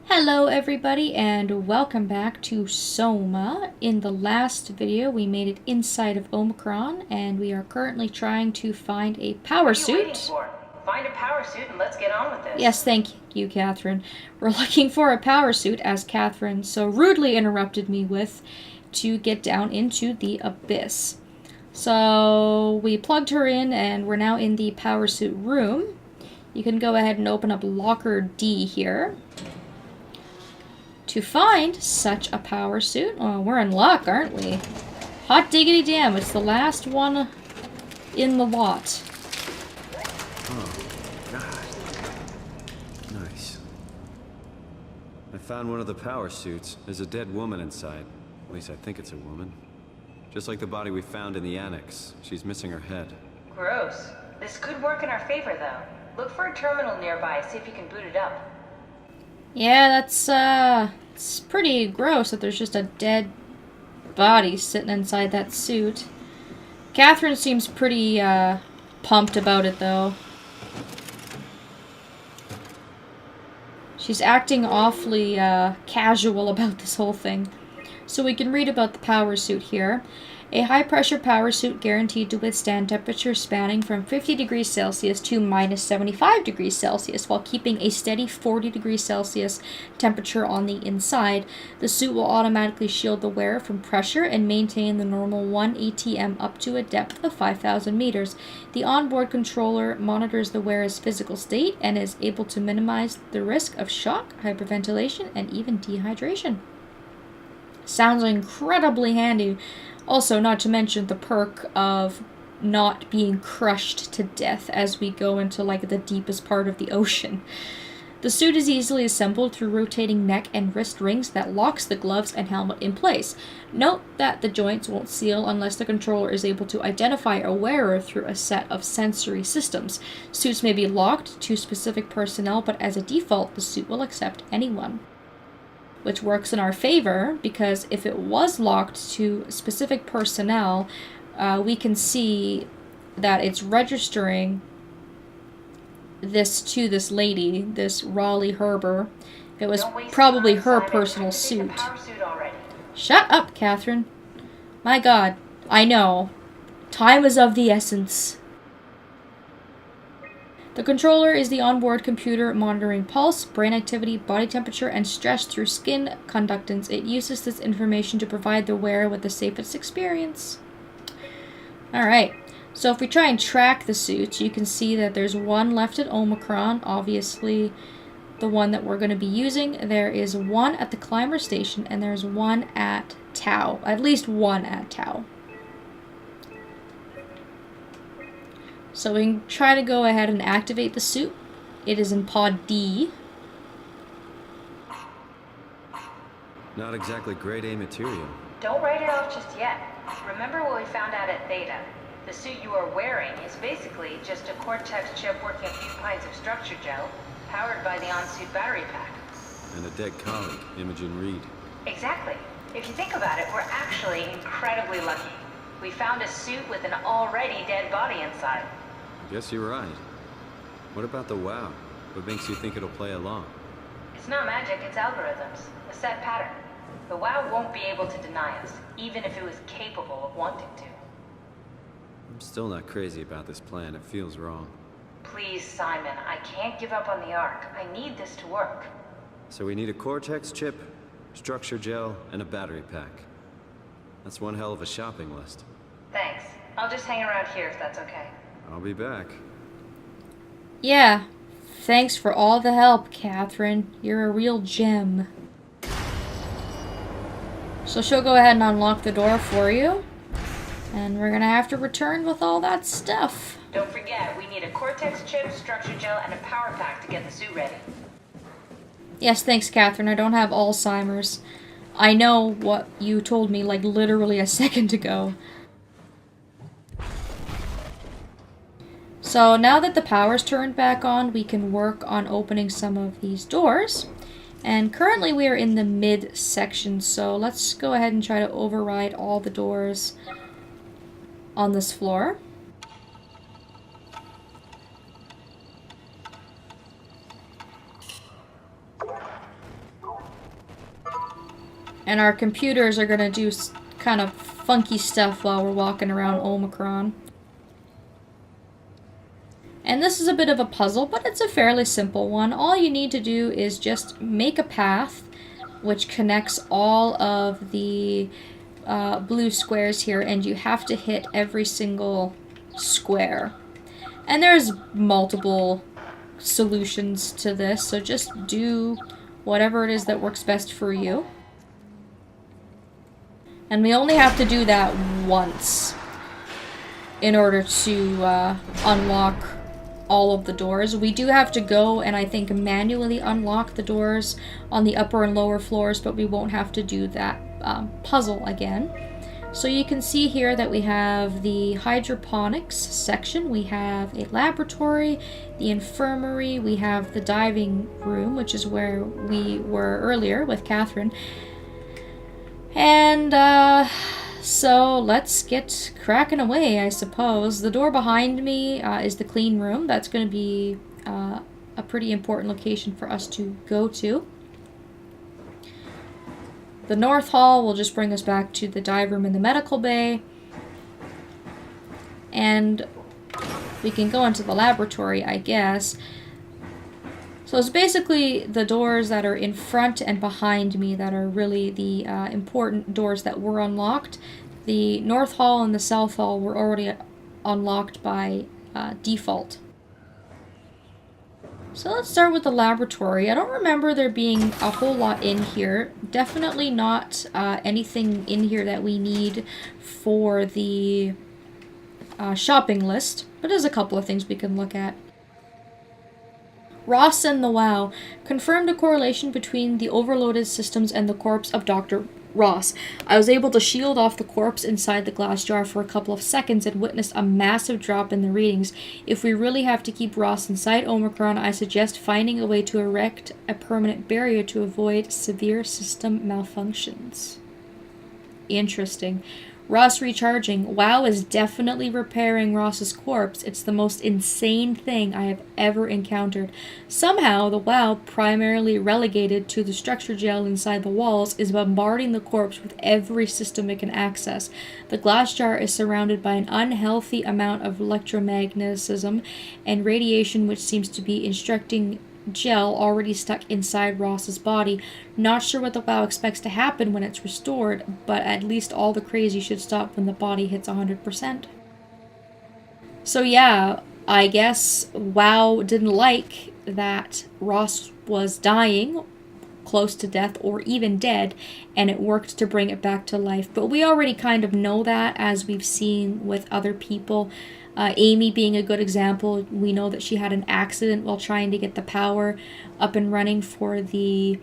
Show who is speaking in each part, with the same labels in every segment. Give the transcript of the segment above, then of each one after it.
Speaker 1: Hello everybody and welcome back to SOMA. In the last video we made it inside of Omicron and we are currently trying to find a power suit.
Speaker 2: What are you waiting for? Find a power suit and let's get on with this.
Speaker 1: Yes, thank you, Catherine. We're looking for a power suit, as Catherine so rudely interrupted me with, to get down into the abyss. So we plugged her in and we're now in the power suit room. You can go ahead and open up locker D here. To find such a power suit, oh, we're in luck, aren't we? Hot diggity damn, it's the last one in the lot.
Speaker 3: Oh, God. Nice. I found one of the power suits. There's a dead woman inside. At least I think it's a woman. Just like the body we found in the annex. She's missing her head.
Speaker 2: Gross. This could work in our favor, though. Look for a terminal nearby, see if you can boot it up.
Speaker 1: Yeah, it's pretty gross that there's just a dead body sitting inside that suit. Catherine seems pretty, pumped about it, though. She's acting awfully, casual about this whole thing. So we can read about the power suit here. A high-pressure power suit guaranteed to withstand temperatures spanning from 50 degrees Celsius to minus 75 degrees Celsius while keeping a steady 40 degrees Celsius temperature on the inside. The suit will automatically shield the wearer from pressure and maintain the normal 1 ATM up to a depth of 5,000 meters. The onboard controller monitors the wearer's physical state and is able to minimize the risk of shock, hyperventilation, and even dehydration. Sounds incredibly handy. Also, not to mention the perk of not being crushed to death as we go into, like, the deepest part of the ocean. The suit is easily assembled through rotating neck and wrist rings that locks the gloves and helmet in place. Note that the joints won't seal unless the controller is able to identify a wearer through a set of sensory systems. Suits may be locked to specific personnel, but as a default, the suit will accept anyone. Which works in our favor, because if it was locked to specific personnel, we can see that it's registering this to this lady, this Raleigh Herber. It was probably her personal suit. Shut up, Catherine. My God, I know. Time is of the essence. The controller is the onboard computer monitoring pulse, brain activity, body temperature, and stress through skin conductance. It uses this information to provide the wearer with the safest experience. Alright, so if we try and track the suits, you can see that there's one left at Omicron, obviously the one that we're going to be using. There is one at the climber station, and there's one at Tau. At least one at Tau. So we can try to go ahead and activate the suit. It is in pod D.
Speaker 3: Not exactly grade A material.
Speaker 2: Don't write it off just yet. Remember what we found out at Theta? The suit you are wearing is basically just a Cortex chip working a few pints of structure gel, powered by the on-suit battery pack.
Speaker 3: And a dead colleague, Imogen Reed.
Speaker 2: Exactly. If you think about it, we're actually incredibly lucky. We found a suit with an already dead body inside.
Speaker 3: I guess you're right. What about the WoW? What makes you think it'll play along?
Speaker 2: It's not magic, it's algorithms. A set pattern. The WoW won't be able to deny us, even if it was capable of wanting to.
Speaker 3: I'm still not crazy about this plan. It feels wrong.
Speaker 2: Please, Simon, I can't give up on the Ark. I need this to work.
Speaker 3: So we need a Cortex chip, structure gel, and a battery pack. That's one hell of a shopping list.
Speaker 2: Thanks. I'll just hang around here if that's okay.
Speaker 3: I'll be back.
Speaker 1: Yeah, thanks for all the help, Catherine. You're a real gem. So she'll go ahead and unlock the door for you. And we're gonna have to return with all that stuff.
Speaker 2: Don't forget, we need a Cortex chip, structure gel, and a power pack to get the suit ready.
Speaker 1: Yes, thanks, Catherine. I don't have Alzheimer's. I know what you told me, like, literally a second ago. So now that the power's turned back on, we can work on opening some of these doors. And currently we are in the mid section, so let's go ahead and try to override all the doors on this floor. And our computers are going to do kind of funky stuff while we're walking around Omicron. And this is a bit of a puzzle, but it's a fairly simple one. All you need to do is just make a path which connects all of the blue squares here, and you have to hit every single square. And there's multiple solutions to this, so just do whatever it is that works best for you. And we only have to do that once in order to unlock all of the doors. We do have to go and I think manually unlock the doors on the upper and lower floors, but we won't have to do that puzzle again. So you can see here that we have the hydroponics section, we have a laboratory, the infirmary, we have the diving room, which is where we were earlier with Catherine. And so let's get cracking away, I suppose. The door behind me is the clean room. That's going to be a pretty important location for us to go to. The north hall will just bring us back to the dive room in the medical bay. And we can go into the laboratory, I guess. So it's basically the doors that are in front and behind me that are really the important doors that were unlocked. The north hall and the south hall were already unlocked by default. So let's start with the laboratory. I don't remember there being a whole lot in here. Definitely not anything in here that we need for the shopping list, but there's a couple of things we can look at. Ross and the WoW confirmed a correlation between the overloaded systems and the corpse of Dr. Ross. I was able to shield off the corpse inside the glass jar for a couple of seconds and witnessed a massive drop in the readings. If we really have to keep Ross inside Omicron, I suggest finding a way to erect a permanent barrier to avoid severe system malfunctions. Interesting. Ross recharging. WoW is definitely repairing Ross's corpse. It's the most insane thing I have ever encountered. Somehow, the WoW, primarily relegated to the structure gel inside the walls, is bombarding the corpse with every system it can access. The glass jar is surrounded by an unhealthy amount of electromagnetism and radiation, which seems to be instructing gel already stuck inside Ross's body. Not sure what the WoW expects to happen when it's restored, but at least all the crazy should stop when the body hits 100%. So yeah, I guess WoW didn't like that Ross was dying, close to death, or even dead, and it worked to bring it back to life. But we already kind of know that, as we've seen with other people. Amy being a good example, we know that she had an accident while trying to get the power up and running for the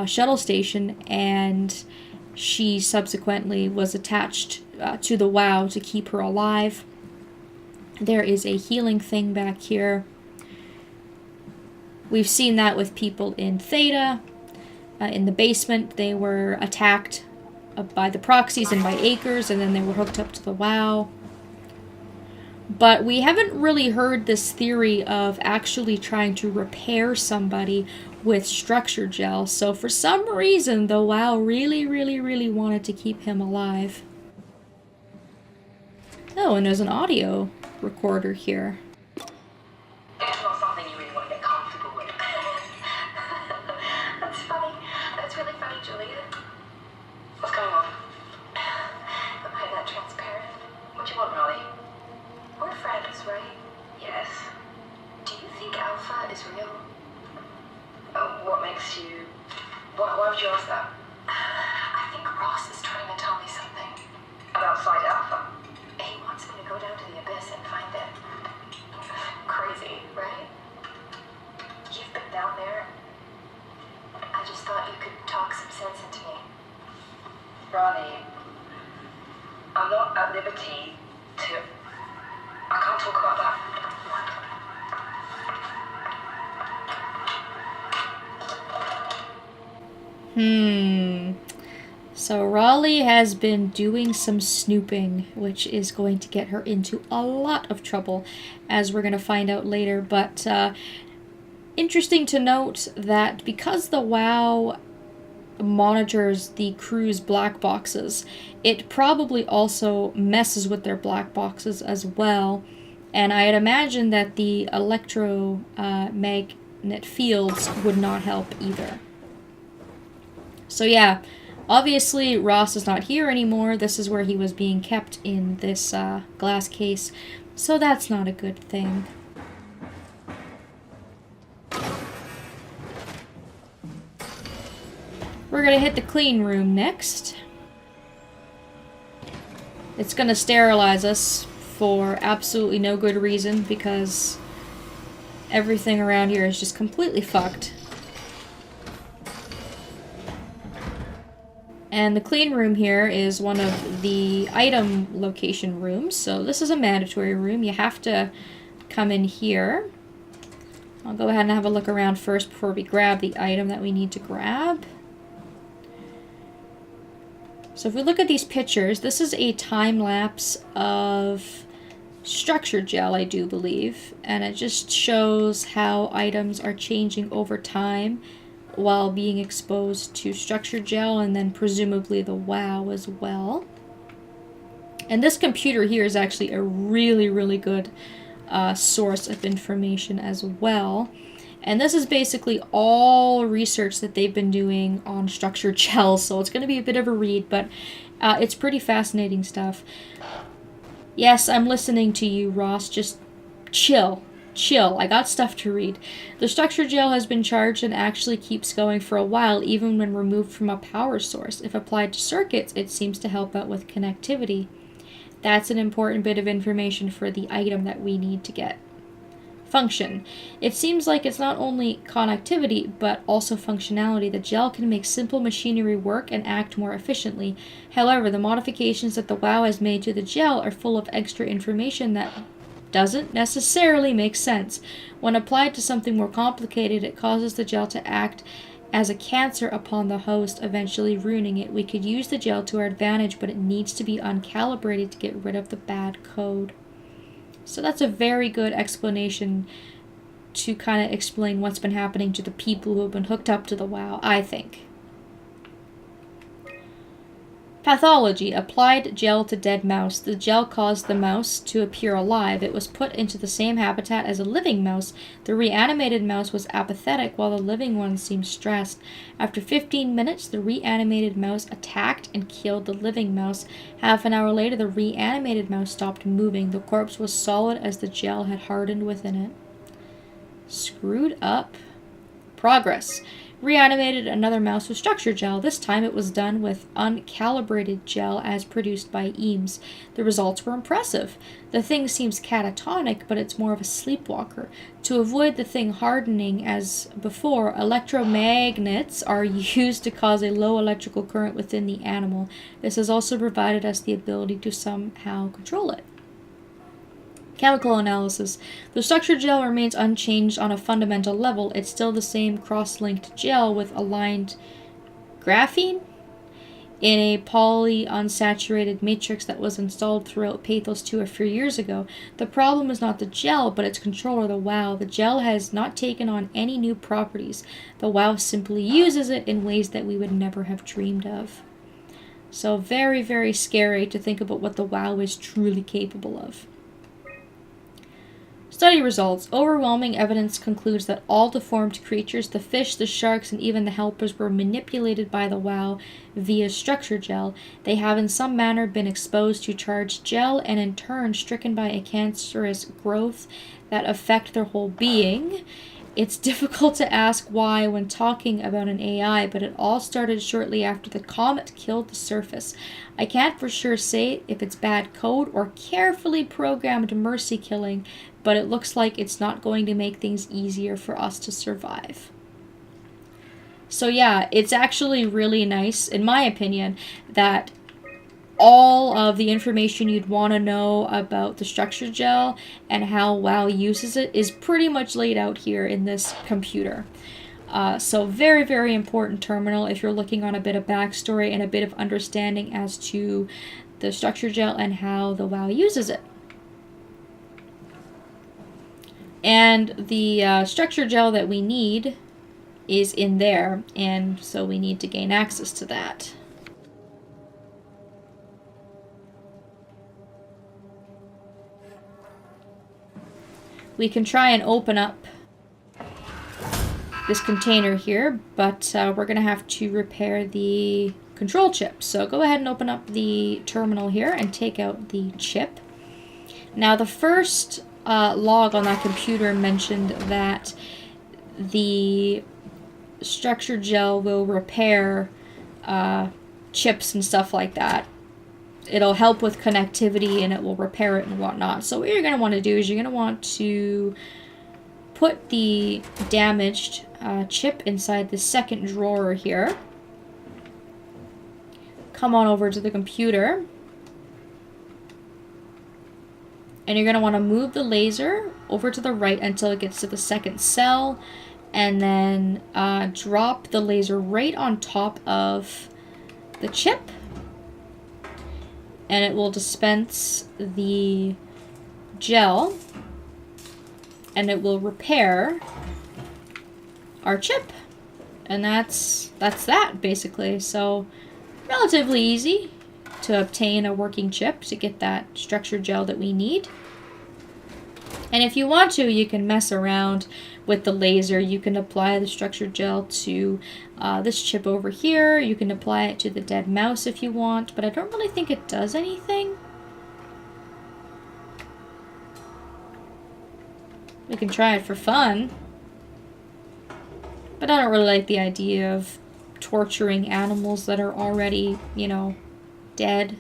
Speaker 1: shuttle station, and she subsequently was attached to the WoW to keep her alive. There is a healing thing back here. We've seen that with people in Theta. In the basement, they were attacked by the proxies and by Acres, and then they were hooked up to the WoW. But we haven't really heard this theory of actually trying to repair somebody with structure gel. So for some reason, the WoW really wanted to keep him alive. Oh, and there's an audio recorder here.
Speaker 2: It's not something you really want to get comfortable with. That's funny. That's really funny, Julia. What's going on? Am I that transparent? What do you want, Rolly? We're friends, right? Yes. Do you think Alpha is real? What makes you... Why would you ask that? I think Ross is trying to tell me something. About Site Alpha? He wants me to go down to the Abyss and find them. Crazy, right? You've been down there. I just thought you could talk some sense into me. Ronnie, I'm not at liberty to... I can't talk about that.
Speaker 1: So Raleigh has been doing some snooping, which is going to get her into a lot of trouble, as we're going to find out later. But interesting to note that because the WoW monitors the crew's black boxes. It probably also messes with their black boxes as well. And I'd imagine that the electromagnet fields would not help either. So yeah, obviously Ross is not here anymore. This is where he was being kept in this glass case. So that's not a good thing. We're gonna hit the clean room next. It's gonna sterilize us for absolutely no good reason because everything around here is just completely fucked. And the clean room here is one of the item location rooms. So this is a mandatory room. You have to come in here. I'll go ahead and have a look around first before we grab the item that we need to grab. So if we look at these pictures, this is a time lapse of structure gel, I do believe. And it just shows how items are changing over time while being exposed to structure gel, and then presumably the WoW as well. And this computer here is actually a really good source of information as well. And this is basically all research that they've been doing on structure gel, so it's going to be a bit of a read, but it's pretty fascinating stuff. Yes, I'm listening to you, Ross. Just chill. Chill. I got stuff to read. The structure gel has been charged and actually keeps going for a while, even when removed from a power source. If applied to circuits, it seems to help out with connectivity. That's an important bit of information for the item that we need to get. Function. It seems like it's not only connectivity, but also functionality. The gel can make simple machinery work and act more efficiently. However, the modifications that the WoW has made to the gel are full of extra information that doesn't necessarily make sense. When applied to something more complicated, it causes the gel to act as a cancer upon the host, eventually ruining it. We could use the gel to our advantage, but it needs to be uncalibrated to get rid of the bad code. So that's a very good explanation to kind of explain what's been happening to the people who have been hooked up to the WoW, I think. Pathology. Applied gel to dead mouse. The gel caused the mouse to appear alive. It was put into the same habitat as a living mouse. The reanimated mouse was apathetic while the living one seemed stressed. After 15 minutes, the reanimated mouse attacked and killed the living mouse. Half an hour later, the reanimated mouse stopped moving. The corpse was solid as the gel had hardened within it. Screwed up. Progress. Reanimated another mouse with structure gel. This time it was done with uncalibrated gel as produced by Eames. The results were impressive. The thing seems catatonic, but it's more of a sleepwalker. To avoid the thing hardening as before, electromagnets are used to cause a low electrical current within the animal. This has also provided us the ability to somehow control it. Chemical analysis. The structure gel remains unchanged on a fundamental level. It's still the same cross-linked gel with aligned graphene in a polyunsaturated matrix that was installed throughout Pathos 2 a few years ago. The problem is not the gel, but its controller, the WoW. The gel has not taken on any new properties. The WoW simply uses it in ways that we would never have dreamed of. So very scary to think about what the WoW is truly capable of. Study results. Overwhelming evidence concludes that all deformed creatures, the fish, the sharks, and even the helpers, were manipulated by the WoW via structure gel. They have in some manner been exposed to charged gel and in turn stricken by a cancerous growth that affect their whole being. It's difficult to ask why when talking about an AI, but it all started shortly after the comet killed the surface. I can't for sure say if it's bad code or carefully programmed mercy killing, but it looks like it's not going to make things easier for us to survive. So yeah, it's actually really nice, in my opinion, that all of the information you'd want to know about the structure gel and how WoW uses it is pretty much laid out here in this computer. So very important terminal if you're looking on a bit of backstory and a bit of understanding as to the structure gel and how the WoW uses it. And the structure gel that we need is in there, and so we need to gain access to that. We can try and open up this container here, but we're going to have to repair the control chip. So go ahead and open up the terminal here and take out the chip. Now the first log on that computer mentioned that the structure gel will repair chips and stuff like that. It'll help with connectivity and it will repair it and whatnot. So what you're going to want to do is you're going to want to put the damaged chip inside the second drawer here. Come on over to the computer. And you're going to want to move the laser over to the right until it gets to the second cell. And then drop the laser right on top of the chip. And it will dispense the gel. And it will repair our chip. And that's that, basically. So, relatively easy to obtain a working chip to get that structure gel that we need. And if you want to, you can mess around with the laser. You can apply the structure gel to this chip over here. You can apply it to the dead mouse if you want, but I don't really think it does anything. We can try it for fun. But I don't really like the idea of torturing animals that are already, you know, dead.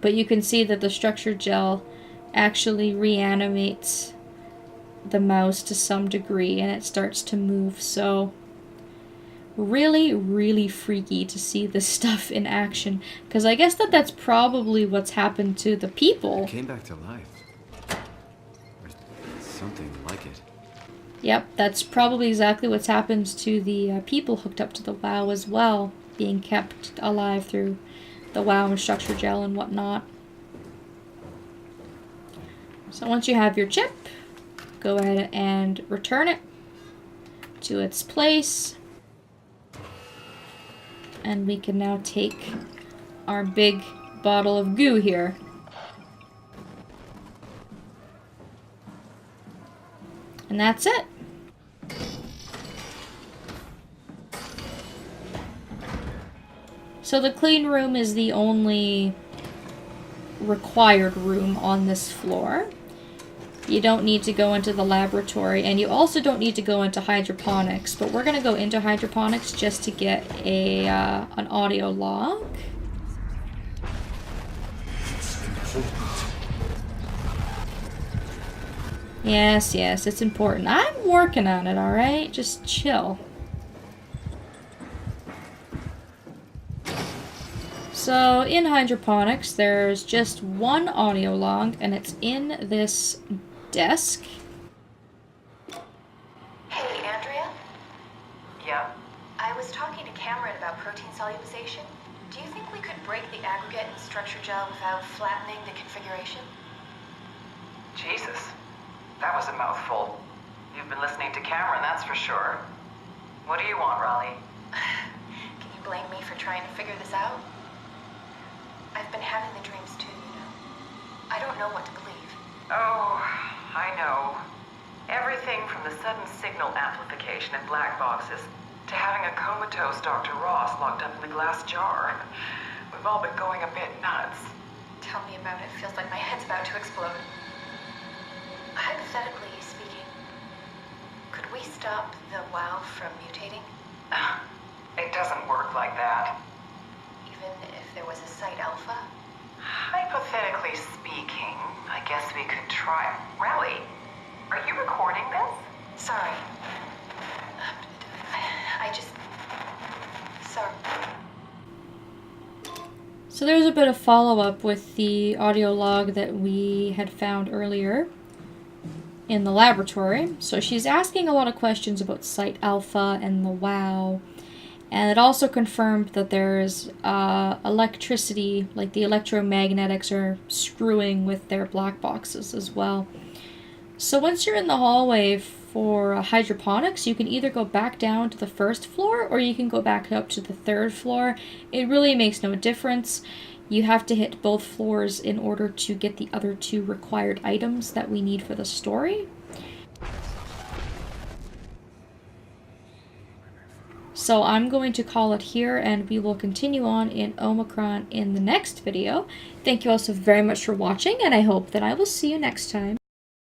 Speaker 1: But you can see that the structure gel actually reanimates the mouse to some degree and it starts to move. So really, really freaky to see this stuff in action. Because I guess that's probably what's happened to the people.
Speaker 3: It came back to life. Or something like it.
Speaker 1: Yep, that's probably exactly what's happened to the people hooked up to the WoW as well. Being kept alive through the WoW and structure gel and whatnot. So once you have your chip, go ahead and return it to its place. And we can now take our big bottle of goo here. And that's it. So the clean room is the only required room on this floor. You don't need to go into the laboratory, and you also don't need to go into hydroponics, but we're going to go into hydroponics just to get an audio log. Yes, it's important. I'm working on it, alright? Just chill. So, in hydroponics, there's just one audio log, and it's in this desk.
Speaker 2: Hey, Andrea?
Speaker 4: Yeah?
Speaker 2: I was talking to Cameron about protein solubilization. Do you think we could break the aggregate in structure gel without flattening the configuration?
Speaker 4: Jesus. That was a mouthful. You've been listening to Cameron, that's for sure. What do you want, Raleigh?
Speaker 2: Can you blame me for trying to figure this out? I've been having the dreams too, you know. I don't know what to believe.
Speaker 4: Oh, I know. Everything from the sudden signal amplification in black boxes to having a comatose Dr. Ross locked up in the glass jar. We've all been going a bit nuts.
Speaker 2: Tell me about it. Feels like my head's about to explode. Hypothetically speaking, could we stop the WoW from mutating?
Speaker 4: It doesn't work like that.
Speaker 2: Even if there was a site alpha?
Speaker 4: Hypothetically speaking, I guess we could try. Raleigh, are you recording this?
Speaker 2: Sorry. I just... Sorry.
Speaker 1: So there's a bit of follow-up with the audio log that we had found earlier in the laboratory. So she's asking a lot of questions about Site Alpha and the WoW. And it also confirmed that there's electricity, like the electromagnetics are screwing with their black boxes as well. So once you're in the hallway for hydroponics, you can either go back down to the first floor or you can go back up to the third floor. It really makes no difference. You have to hit both floors in order to get the other 2 required items that we need for the story. So I'm going to call it here, and we will continue on in Omicron in the next video. Thank you all so very much for watching, and I hope that I will see you next time.